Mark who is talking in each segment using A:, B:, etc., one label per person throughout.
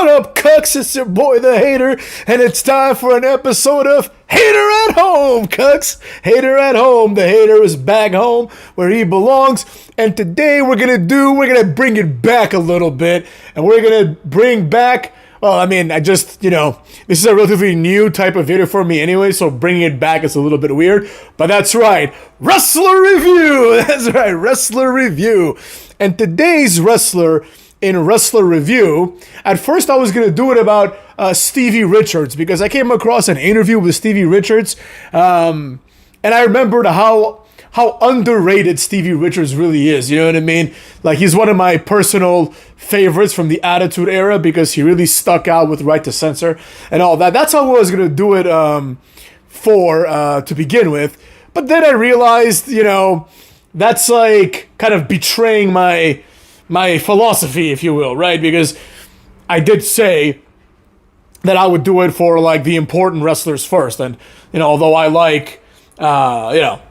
A: What up, cucks? It's your boy, the Hater, and it's time for an episode of Hater at Home, cucks. Hater at Home. The Hater is back home where he belongs, and today we're gonna bring it back a little bit, and we're gonna bring back. Well, I mean, this is a relatively new type of video for me anyway, so bringing it back is a little bit weird. But that's right, Wrestler Review! That's right, Wrestler Review. And today's wrestler in Wrestler Review, at first I was going to do it about Stevie Richards, because I came across an interview with Stevie Richards, and I remembered how underrated Stevie Richards really is, you know what I mean? Like, he's one of my personal favorites from the Attitude Era because he really stuck out with Right to Censor and all that. That's how I was going to do it to begin with. But then I realized, that's like kind of betraying my philosophy, if you will, right? Because I did say that I would do it for like the important wrestlers first. And, although I like,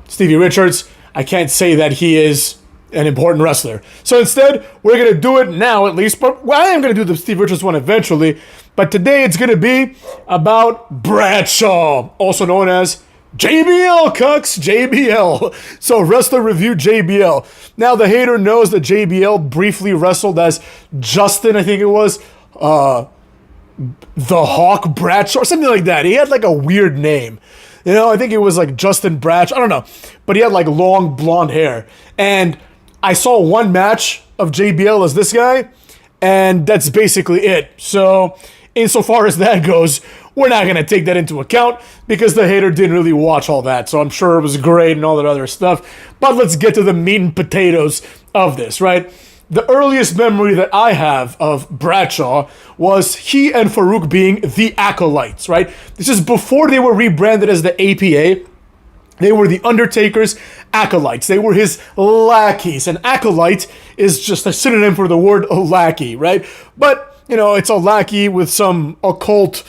A: Stevie Richards, I can't say that he is an important wrestler. So instead, we're going to do it now at least. But I am going to do the Stevie Richards one eventually. But today it's going to be about Bradshaw, also known as JBL, cucks, JBL. So Wrestler Review JBL. Now the Hater knows that JBL briefly wrestled as Justin, I think it was, the Hawk Bradshaw, or something like that. He had like a weird name. I think it was like Justin Bradshaw, I don't know. But he had like long blonde hair. And I saw one match of JBL as this guy, and that's basically it. So insofar as that goes, we're not going to take that into account because the Hater didn't really watch all that. So I'm sure it was great and all that other stuff. But let's get to the meat and potatoes of this, right? The earliest memory that I have of Bradshaw was he and Farouk being the Acolytes, right? This is before they were rebranded as the APA. They were the Undertaker's Acolytes. They were his lackeys. An acolyte is just a synonym for the word lackey, right? But, it's a lackey with some occult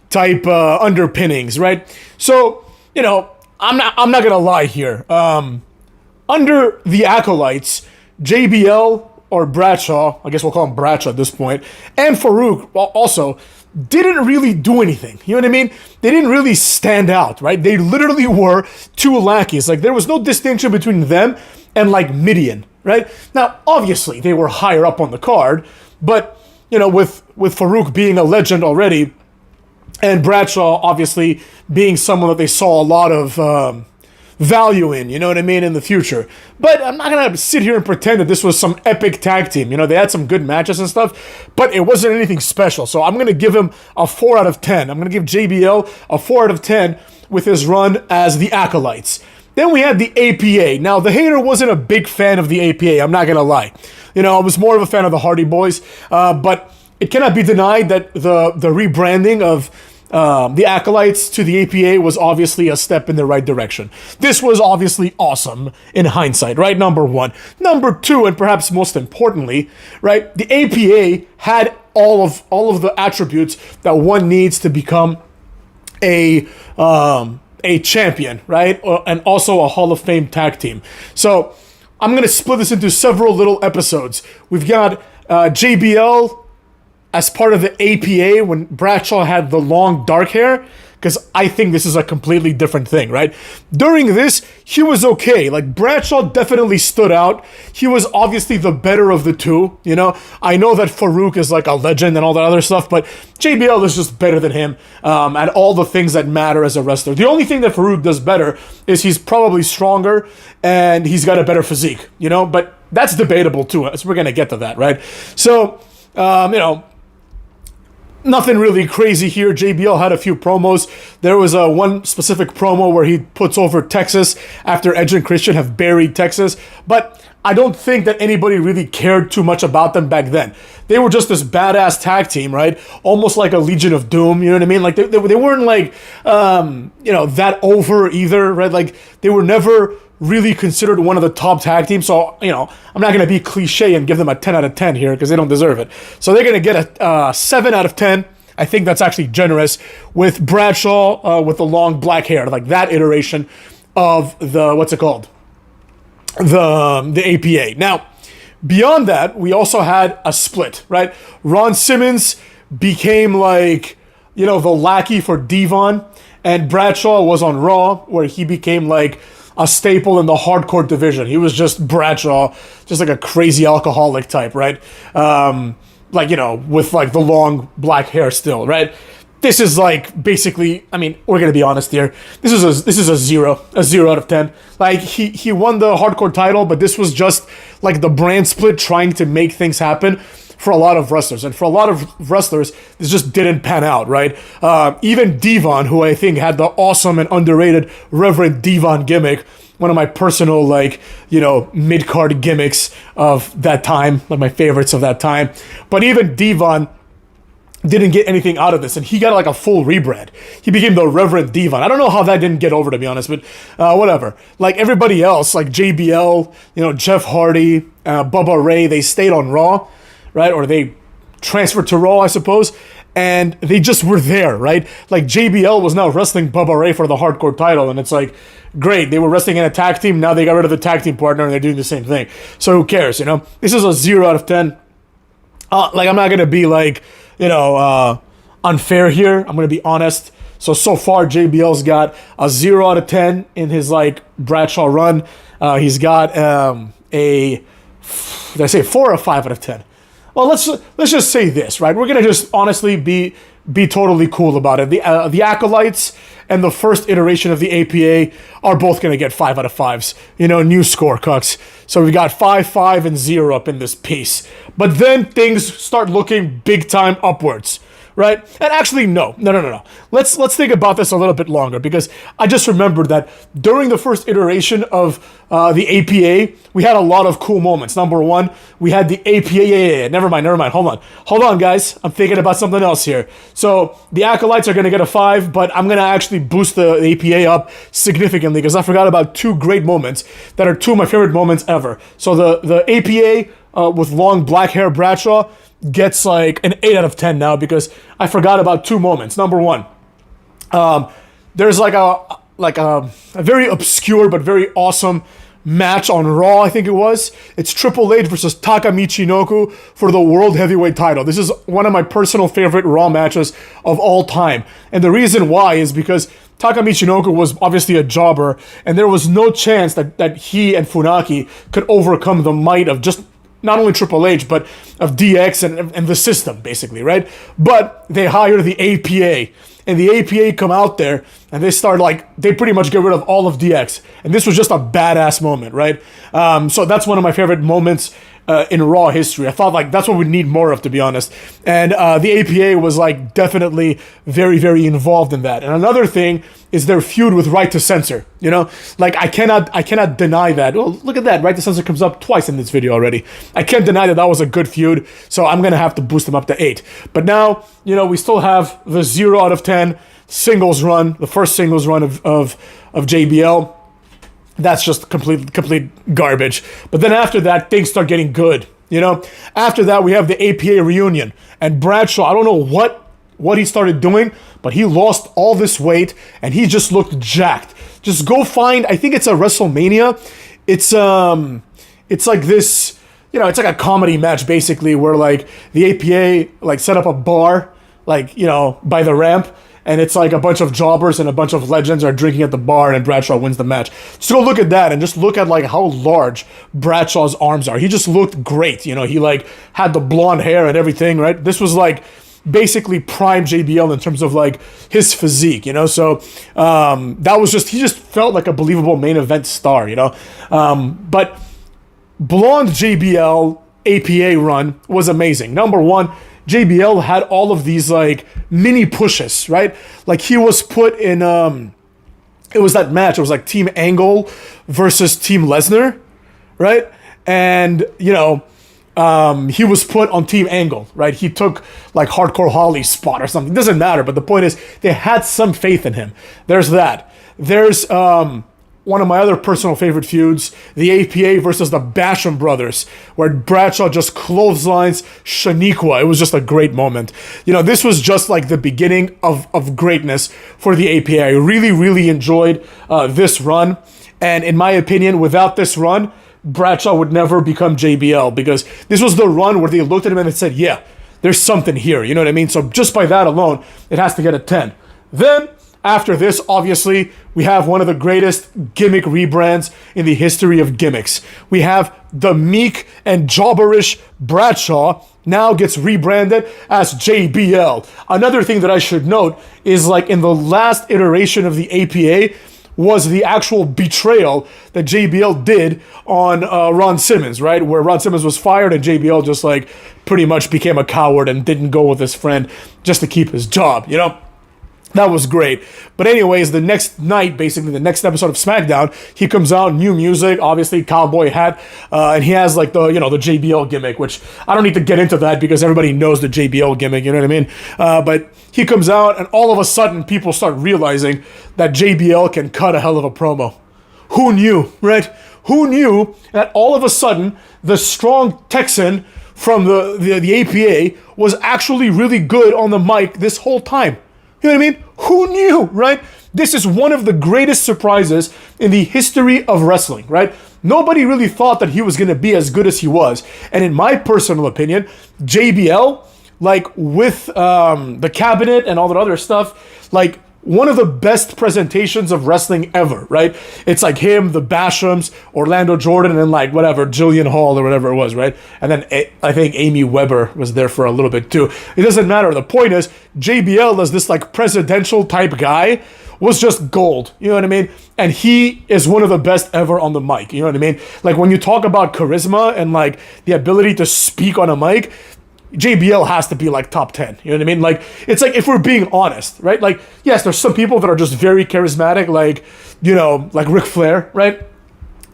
A: type underpinnings, right? So, I'm not gonna lie here. Under the Acolytes, JBL or Bradshaw, I guess we'll call him Bradshaw at this point, and Farouk also didn't really do anything. You know what I mean? They didn't really stand out, right? They literally were two lackeys. Like, there was no distinction between them and like Midian, right? Now, obviously, they were higher up on the card, but with Farouk being a legend already, and Bradshaw obviously being someone that they saw a lot of value in, you know what I mean, in the future. But I'm not going to sit here and pretend that this was some epic tag team. They had some good matches and stuff, but it wasn't anything special. So I'm going to give him a 4 out of 10. I'm going to give JBL a 4 out of 10 with his run as the Acolytes. Then we had the APA. Now, the Hater wasn't a big fan of the APA, I'm not going to lie. I was more of a fan of the Hardy Boys, but it cannot be denied that the rebranding of the Acolytes to the APA was obviously a step in the right direction. This was obviously awesome in hindsight, right? Number one. Number two, and perhaps most importantly, right, the APA had all of the attributes that one needs to become a champion, right? And also a Hall of Fame tag team. So I'm going to split this into several little episodes. We've got JBL as part of the APA when Bradshaw had the long dark hair, because I think this is a completely different thing, right? During this, he was okay. Like, Bradshaw definitely stood out. He was obviously the better of the two, I know that Farouk is like a legend and all that other stuff, but JBL is just better than him at all the things that matter as a wrestler. The only thing that Farouk does better is he's probably stronger and he's got a better physique, but that's debatable too. So we're going to get to that, right? So, nothing really crazy here. JBL had a few promos. There was one specific promo where he puts over Texas after Edge and Christian have buried Texas. But I don't think that anybody really cared too much about them back then. They were just this badass tag team, right? Almost like a Legion of Doom, you know what I mean? Like, they weren't like, that over either, right? Like, they were never really considered one of the top tag teams. So, I'm not going to be cliche and give them a 10 out of 10 here because they don't deserve it. So they're going to get a 7 out of 10. I think that's actually generous with Bradshaw with the long black hair, like that iteration of the, what's it called? The APA. Now, beyond that, we also had a split, right? Ron Simmons became like, the lackey for Devon, and Bradshaw was on Raw, where he became like a staple in the hardcore division. He was just Bradshaw, just like a crazy alcoholic type, right? With like the long black hair still, right? This is like basically, I mean, we're gonna be honest here. This is a 0 out of 10. Like he won the hardcore title, but this was just like the brand split trying to make things happen for a lot of wrestlers. And for a lot of wrestlers, this just didn't pan out, right? Even Devon, who I think had the awesome and underrated Reverend Devon gimmick, one of my personal, mid-card gimmicks of that time, like my favorites of that time. But even Devon didn't get anything out of this, and he got like a full rebrand. He became the Reverend Devon. I don't know how that didn't get over, to be honest, but whatever. Like everybody else, like JBL, Jeff Hardy, Bubba Ray, they stayed on Raw, right? Or they transferred to Raw, I suppose, and they just were there, right? Like JBL was now wrestling Bubba Ray for the hardcore title, and it's like, great, they were wrestling in a tag team, now they got rid of the tag team partner, and they're doing the same thing. So who cares, This is a 0 out of 10. I'm not going to be like, unfair here. I'm going to be honest. So far, JBL's got a 0 out of 10 in his, Bradshaw run. He's got did I say 4 or 5 out of 10? Well, let's just say this, right? We're going to just honestly be totally cool about it. The Acolytes and the first iteration of the APA are both going to get 5 out of 5s. New score, cucks. So we got 5, 5, and 0 up in this piece. But then things start looking big time upwards, right? And actually, no. Let's think about this a little bit longer, because I just remembered that during the first iteration of the APA, we had a lot of cool moments. Number one, we had the APA. Never mind. Hold on, guys. I'm thinking about something else here. So the Acolytes are going to get a 5, but I'm going to actually boost the APA up significantly, because I forgot about 2 great moments that are 2 of my favorite moments ever. So the APA with long black hair Bradshaw gets like an 8 out of 10 now, because I forgot about 2 moments. Number one, there's like a very obscure but very awesome match on Raw, I think it was. It's Triple H versus Taka Michinoku for the World Heavyweight title. This is one of my personal favorite Raw matches of all time. And the reason why is because Taka Michinoku was obviously a jobber, and there was no chance that he and Funaki could overcome the might of just not only Triple H, but of DX and the system, basically, right? But they hire the APA, and the APA come out there, and they pretty much get rid of all of DX. And this was just a badass moment, right? So that's one of my favorite moments in Raw history. I thought that's what we need more of, to be honest. And the APA was definitely very, very involved in that. And another thing is their feud with Right to Censor. I cannot deny that. Well, look at that. Right to Censor comes up twice in this video already. I can't deny that was a good feud. So I'm gonna have to boost them up to 8. But now, we still have the 0 out of 10 singles run, the first singles run of JBL. That's just complete garbage. But then after that, things start getting good. After that, we have the APA reunion, and Bradshaw. I don't know what he started doing, but he lost all this weight, and he just looked jacked. Just go find. I think it's a WrestleMania. It's like this. It's like a comedy match basically, where the APA set up a bar by the ramp. And it's like a bunch of jobbers and a bunch of legends are drinking at the bar, and Bradshaw wins the match. Just go look at that and just look at how large Bradshaw's arms are. He just looked great. He had the blonde hair and everything, right? This was basically prime JBL in terms of his physique, So that was he just felt like a believable main event star, But blonde JBL APA run was amazing. Number one, JBL had all of these mini pushes, right? He was put in it was that match. It was Team Angle versus Team Lesnar, right? And he was put on Team Angle, right? He took Hardcore Holly's spot or something. It doesn't matter, but the point is they had some faith in him. There's that. There's one of my other personal favorite feuds, the APA versus the Basham brothers, where Bradshaw just clotheslines Shaniqua. It was just a great moment. This was just the beginning of greatness for the APA. I really, really enjoyed this run. And in my opinion, without this run, Bradshaw would never become JBL, because this was the run where they looked at him and they said, yeah, there's something here. You know what I mean? So just by that alone, it has to get a 10. Then after this, obviously, we have one of the greatest gimmick rebrands in the history of gimmicks. We have the meek and jobberish Bradshaw now gets rebranded as JBL. Another thing that I should note is like in the last iteration of the APA was the actual betrayal that JBL did on Ron Simmons, right? Where Ron Simmons was fired and JBL just like pretty much became a coward and didn't go with his friend just to keep his job, you know? That was great. But anyways, the next night, basically the next episode of SmackDown, he comes out, new music, obviously cowboy hat, and he has like the, you know, the JBL gimmick, which I don't need to get into that because everybody knows the JBL gimmick, you know what I mean? But he comes out and all of a sudden people start realizing that JBL can cut a hell of a promo. Who knew, right? Who knew that all of a sudden the strong Texan from the APA was actually really good on the mic this whole time? You know what I mean? Who knew, right? This is one of the greatest surprises in the history of wrestling, right? Nobody really thought that he was going to be as good as he was. And in my personal opinion, JBL, like with the cabinet and all that other stuff, like one of the best presentations of wrestling ever, right? It's like him, the Bashams, Orlando Jordan, and like whatever, Jillian Hall or whatever it was, right? And then I think Amy Weber was there for a little bit too. It doesn't matter. The point is, JBL as this like presidential type guy was just gold, you know what I mean? And he is one of the best ever on the mic, you know what I mean? Like when you talk about charisma and like the ability to speak on a mic, JBL has to be like top 10. You know what I mean? Like, it's like, if we're being honest, right? Like, yes, there's some people that are just very charismatic, like, you know, like Ric Flair, right?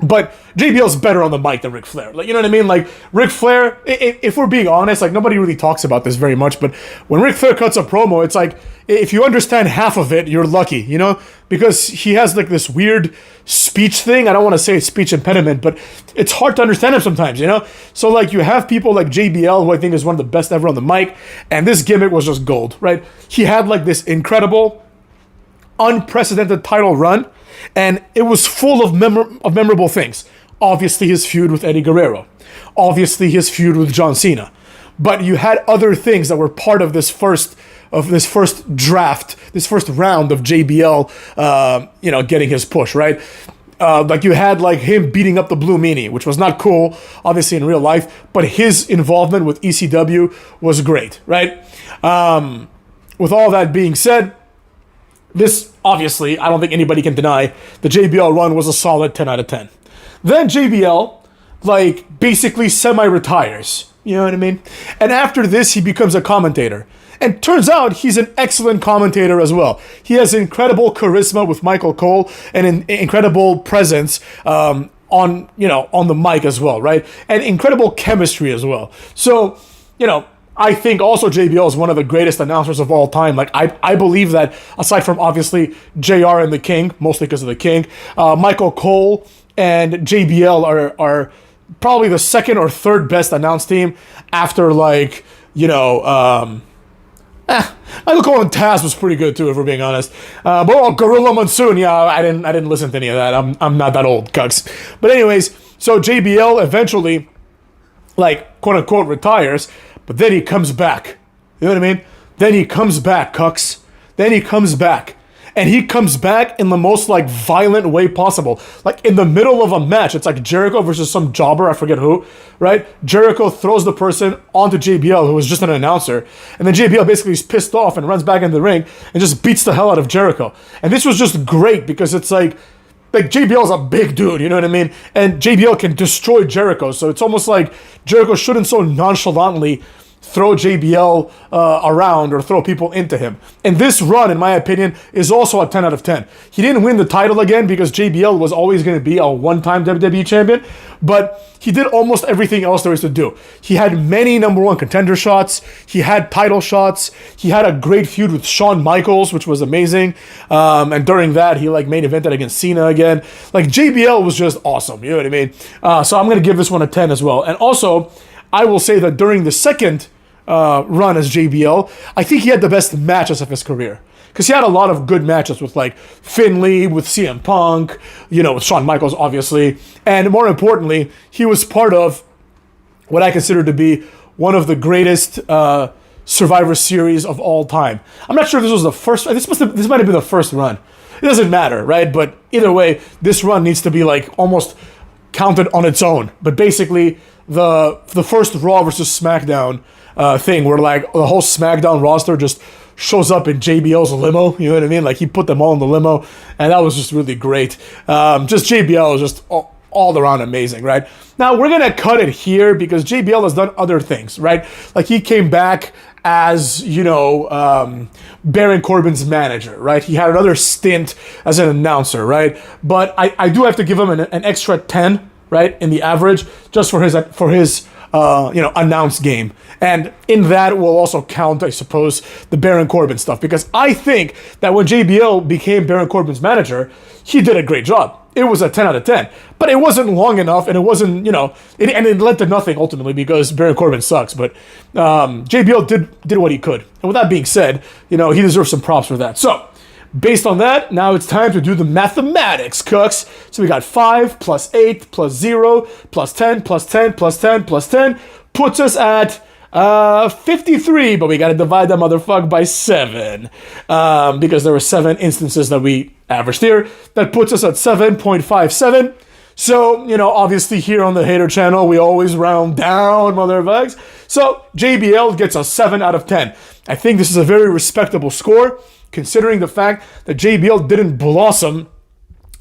A: But JBL's better on the mic than Ric Flair. Like, you know what I mean? Like, Ric Flair, if we're being honest, like, nobody really talks about this very much, but when Ric Flair cuts a promo, it's like, if you understand half of it, you're lucky, you know? Because he has, like, this weird speech thing. I don't want to say speech impediment, but it's hard to understand him sometimes, you know? So, like, you have people like JBL, who I think is one of the best ever on the mic, and this gimmick was just gold, right? He had, like, this incredible, unprecedented title run, and it was full of memorable things. Obviously, his feud with Eddie Guerrero. Obviously, his feud with John Cena. But you had other things that were part of this first draft, this first round of JBL, you know, getting his push, right? Like you had like him beating up the Blue Meanie, which was not cool, obviously in real life, but his involvement with ECW was great, right? With all that being said, this, obviously, I don't think anybody can deny the JBL run was a solid 10 out of 10. Then JBL, like, basically semi-retires. You know what I mean? And after this, he becomes a commentator. And turns out he's an excellent commentator as well. He has incredible charisma with Michael Cole and an incredible presence on the mic as well, right? And incredible chemistry as well. So, you know, I think also JBL is one of the greatest announcers of all time. Like, I believe that, aside from obviously JR and the King, mostly because of the King, Michael Cole and JBL are probably the second or third best announced team after, like, you know, Michael Cole and Taz was pretty good too, if we're being honest. But Gorilla Monsoon, yeah, I didn't listen to any of that. I'm not that old, cucks. But anyways, so JBL eventually, like, quote unquote, retires. But then he comes back. You know what I mean? Then he comes back, cucks. Then he comes back. And he comes back in the most, like, violent way possible. Like, in the middle of a match. It's like Jericho versus some jobber, I forget who, right? Jericho throws the person onto JBL, who was just an announcer. And then JBL basically is pissed off and runs back in the ring and just beats the hell out of Jericho. And this was just great because it's like JBL's a big dude, you know what I mean? And JBL can destroy Jericho, so it's almost like Jericho shouldn't so nonchalantly throw JBL around or throw people into him. And this run, in my opinion, is also a 10 out of 10. He didn't win the title again because JBL was always going to be a one-time WWE champion, but he did almost everything else there is to do. He had many number one contender shots. He had title shots. He had a great feud with Shawn Michaels, which was amazing. And during that, he like main evented against Cena again. Like, JBL was just awesome. You know what I mean? So I'm going to give this one a 10 as well. And also, I will say that during the second run as JBL, I think he had the best matches of his career. Because he had a lot of good matches with, like, Finlay, with CM Punk, you know, with Shawn Michaels, obviously. And more importantly, he was part of what I consider to be one of the greatest Survivor Series of all time. I'm not sure if this was the first. This might have been the first run. It doesn't matter, right? But either way, this run needs to be like almost counted on its own. But basically, the first Raw versus SmackDown thing, where like the whole SmackDown roster just shows up in JBL's limo. You know what I mean? Like he put them all in the limo, and that was just really great. Just JBL is just all around amazing, right? Now we're gonna cut it here because JBL has done other things, right? Like he came back as, you know, Baron Corbin's manager, right? He had another stint as an announcer, right? But I do have to give him an extra 10, right, in the average, just for his you know, announced game. And in that will also count, I suppose, the Baron Corbin stuff, because I think that when JBL became Baron Corbin's manager, he did a great job. It was a 10 out of 10, but it wasn't long enough, and it wasn't, you know, and it led to nothing ultimately because Baron Corbin sucks. But JBL did what he could, and with that being said, you know, he deserves some props for that. So, based on that, now it's time to do the mathematics, cooks. So we got 5 plus 8 plus 0 plus 10 plus 10 plus 10 plus 10 puts us at 53, but we got to divide that motherfucker by 7 because there were 7 instances that we averaged here. That puts us at 7.57. So, you know, obviously here on the Hater channel, we always round down, motherfuckers. So JBL gets a 7 out of 10. I think this is a very respectable score, considering the fact that JBL didn't blossom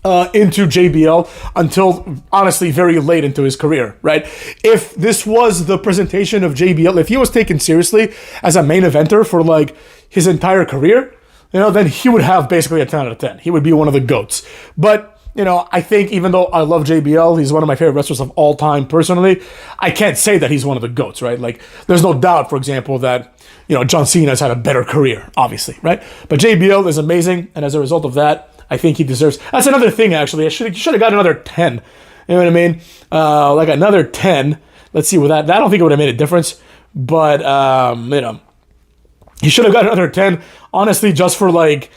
A: into JBL until, honestly, very late into his career, right? If this was the presentation of JBL, if he was taken seriously as a main eventer for, like, his entire career, you know, then he would have basically a 10 out of 10. He would be one of the GOATs. But, you know, I think even though I love JBL, he's one of my favorite wrestlers of all time personally, I can't say that he's one of the GOATs, right? Like, there's no doubt, for example, that, you know, John Cena's had a better career, obviously, right? But JBL is amazing, and as a result of that, I think he deserves... That's another thing, actually. I should have got another 10. You know what I mean? Like another 10. Let's see with that. I don't think it would have made a difference. But, you know, he should have got another 10, honestly, just for, like,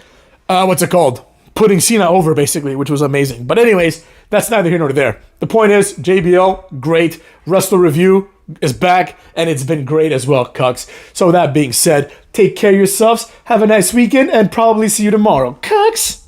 A: what's it called? Putting Cena over, basically, which was amazing. But anyways, that's neither here nor there. The point is, JBL, great. Wrestler Review is back, and it's been great as well, cucks. So with that being said, take care of yourselves, have a nice weekend, and probably see you tomorrow, cucks!